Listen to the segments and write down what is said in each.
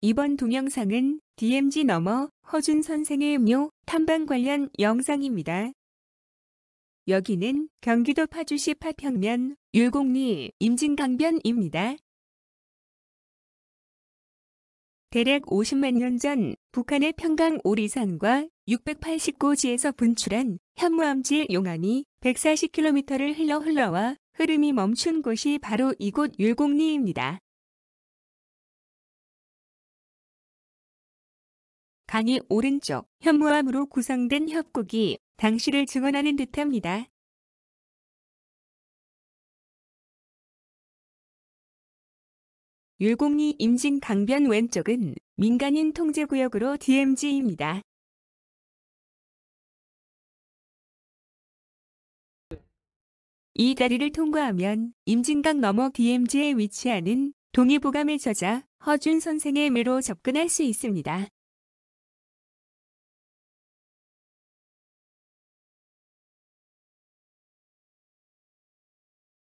이번 동영상은 DMZ 너머 허준 선생의 묘 탐방 관련 영상입니다. 여기는 경기도 파주시 파평면 율곡리 임진강변입니다. 대략 50만 년 전 북한의 평강 오리산과 689지에서 분출한 현무암질 용암이 140km를 흘러와 흐름이 멈춘 곳이 바로 이곳 율곡리입니다. 강의 오른쪽 현무암으로 구성된 협곡이 당시를 증언하는 듯합니다. 율곡리 임진강변 왼쪽은 민간인 통제구역으로 DMZ입니다. 이 다리를 통과하면 임진강 너머 DMZ에 위치하는 동의보감의 저자 허준 선생의 묘로 접근할 수 있습니다.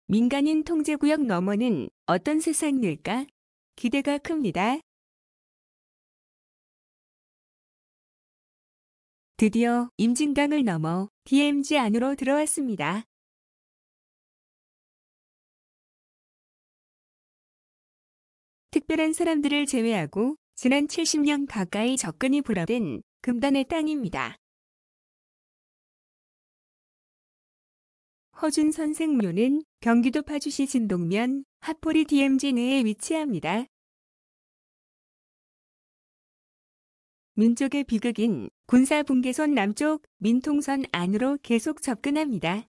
민간인 통제구역 너머는 어떤 세상일까? 기대가 큽니다. 드디어 임진강을 넘어 DMZ 안으로 들어왔습니다. 특별한 사람들을 제외하고 지난 70년 가까이 접근이 불허된 금단의 땅입니다. 허준 선생 묘는 경기도 파주시 진동면 하포리 DMZ 내에 위치합니다. 민족의 비극인 군사분계선 남쪽 민통선 안으로 계속 접근합니다.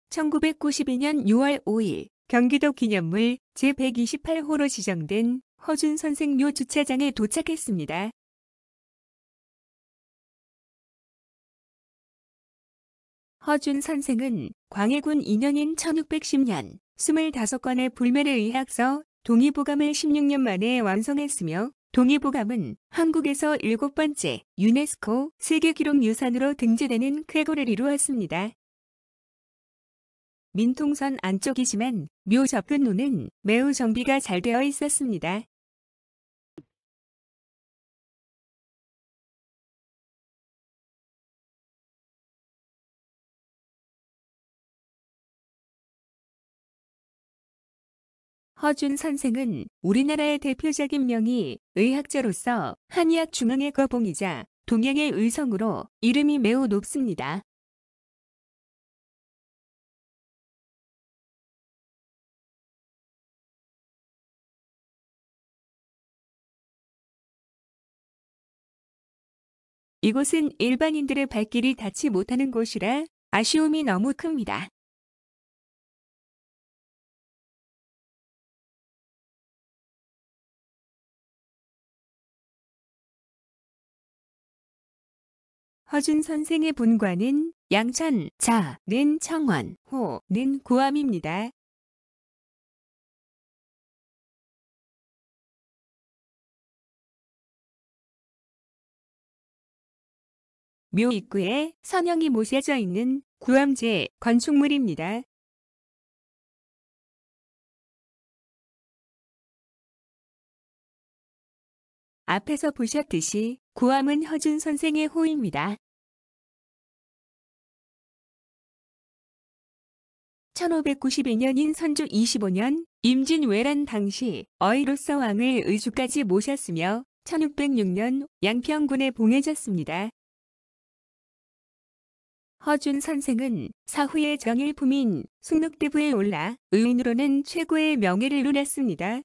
(1992년 6월 5일) 경기도 기념물 제128호로 지정된 허준 선생 묘 주차장에 도착했습니다. 허준 선생은 광해군 인연인 1610년 25권의 불멸의 의학서 동의보감을 16년 만에 완성했으며 동의보감은 한국에서 7번째 유네스코 세계기록유산으로 등재되는 쾌거를 이루었습니다. 민통선 안쪽이지만 묘 접근로는 매우 정비가 잘 되어 있었습니다. 허준 선생은 우리나라의 대표적인 명의 의학자로서 한의학 중흥의 거봉이자 동양의 의성으로 이름이 매우 높습니다. 이곳은 일반인들의 발길이 닿지 못하는 곳이라 아쉬움이 너무 큽니다. 허준 선생의 본관은 양천, 자,는 청원, 호,는 구암입니다. 묘 입구에 선형이 모셔져 있는 구암제 건축물입니다. 앞에서 보셨듯이 구암은 허준 선생의 호입니다. 1592년인 선조 25년 임진왜란 당시 어이로서 왕을 의주까지 모셨으며 1606년 양평군에 봉해졌습니다. 허준 선생은 사후에 정일품인 숭록대부에 올라 의인으로는 최고의 명예를 누렸습니다.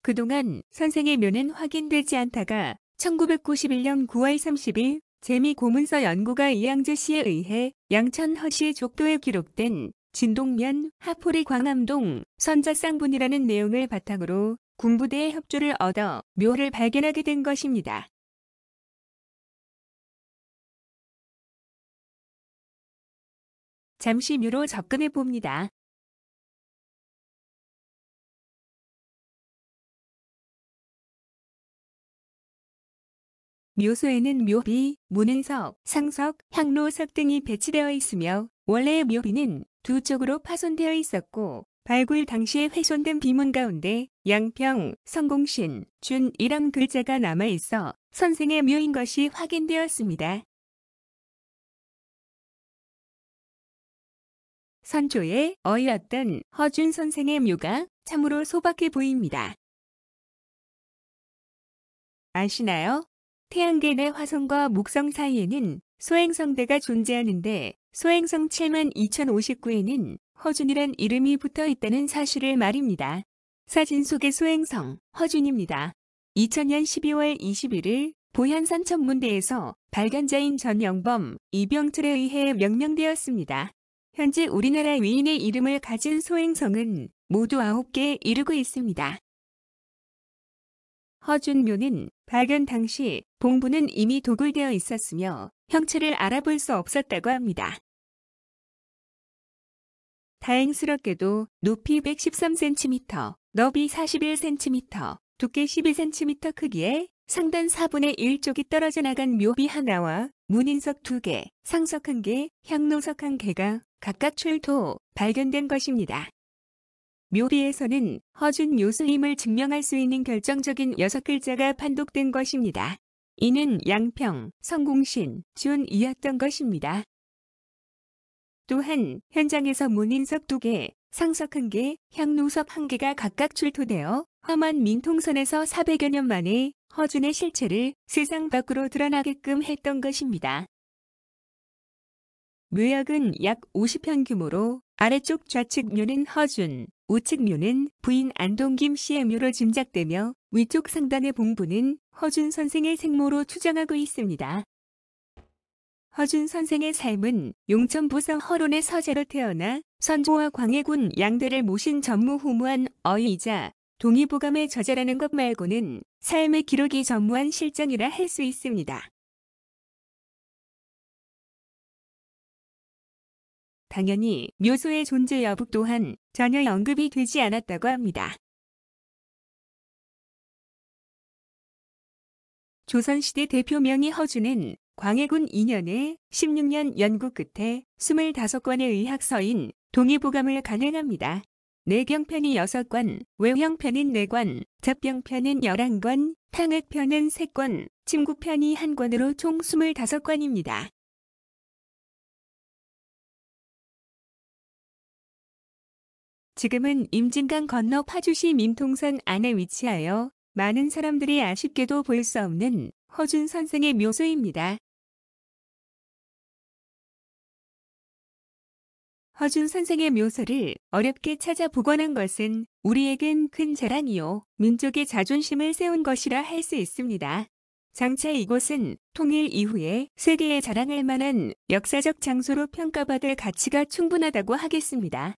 그동안 선생의 묘는 확인되지 않다가 1991년 9월 30일 재미고문서 연구가 이양재 씨에 의해 양천 허씨 족도에 기록된 진동면 하포리 광암동 선자쌍분이라는 내용을 바탕으로 군부대의 협조를 얻어 묘를 발견하게 된 것입니다. 잠시 묘로 접근해 봅니다. 묘소에는 묘비, 문은석, 상석, 향로석 등이 배치되어 있으며 원래의 묘비는 두 쪽으로 파손되어 있었고 발굴 당시에 훼손된 비문 가운데 양평, 성공신, 준이란 글자가 남아있어 선생의 묘인 것이 확인되었습니다. 선조의 어이였던 허준 선생의 묘가 참으로 소박해 보입니다. 아시나요? 태양계 내 화성과 목성 사이에는 소행성대가 존재하는데 소행성 72,059에는 허준이란 이름이 붙어 있다는 사실을 말입니다. 사진 속의 소행성 허준입니다. 2000년 12월 21일 보현산 천문대에서 발견자인 전영범, 이병철에 의해 명명되었습니다. 현재 우리나라 위인의 이름을 가진 소행성은 모두 9개에 이르고 있습니다. 허준묘는 발견 당시 봉부는 이미 도굴되어 있었으며 형체를 알아볼 수 없었다고 합니다. 다행스럽게도 높이 113cm, 너비 41cm, 두께 12cm 크기의 상단 4분의 1쪽이 떨어져 나간 묘비 하나와 문인석 2개, 상석 1개, 향로석 1개가 각각 출토, 발견된 것입니다. 묘비에서는 허준 묘수임을 증명할 수 있는 결정적인 6글자가 판독된 것입니다. 이는 양평, 성공신, 준이었던 것입니다. 또한 현장에서 문인석 2개, 상석 1개, 향로석 1개가 각각 출토되어 험한 민통선에서 400여 년 만에 허준의 실체를 세상 밖으로 드러나게끔 했던 것입니다. 묘역은 약 50편 규모로 아래쪽 좌측 묘는 허준, 우측 묘는 부인 안동김 씨의 묘로 짐작되며 위쪽 상단의 봉부는 허준 선생의 생모로 추정하고 있습니다. 허준 선생의 삶은 용천부서 허론의 서재로 태어나 선조와 광해군 양대를 모신 전무후무한 어이이자 동의보감의 저자라는 것 말고는 삶의 기록이 전무한 실정이라 할 수 있습니다. 당연히 묘소의 존재 여부 또한 전혀 언급이 되지 않았다고 합니다. 조선시대 대표명의 허준은 광해군 2년에 16년 연구 끝에 25권의 의학서인 동의보감을 간행합니다. 내경편이 6권, 외형편은 4권, 잡병편은 11권, 탕흑편은 3권, 침국편이 1권으로 총 25권입니다. 지금은 임진강 건너 파주시 민통선 안에 위치하여 많은 사람들이 아쉽게도 볼 수 없는 허준 선생의 묘소입니다. 허준 선생의 묘소를 어렵게 찾아 복원한 것은 우리에겐 큰 자랑이요, 민족의 자존심을 세운 것이라 할 수 있습니다. 장차 이곳은 통일 이후에 세계에 자랑할 만한 역사적 장소로 평가받을 가치가 충분하다고 하겠습니다.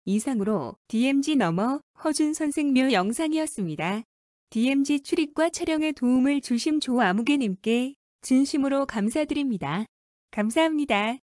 이상으로 DMZ 넘어 허준 선생묘 영상이었습니다. DMZ 출입과 촬영에 도움을 주신 조아무개님께 진심으로 감사드립니다. 감사합니다.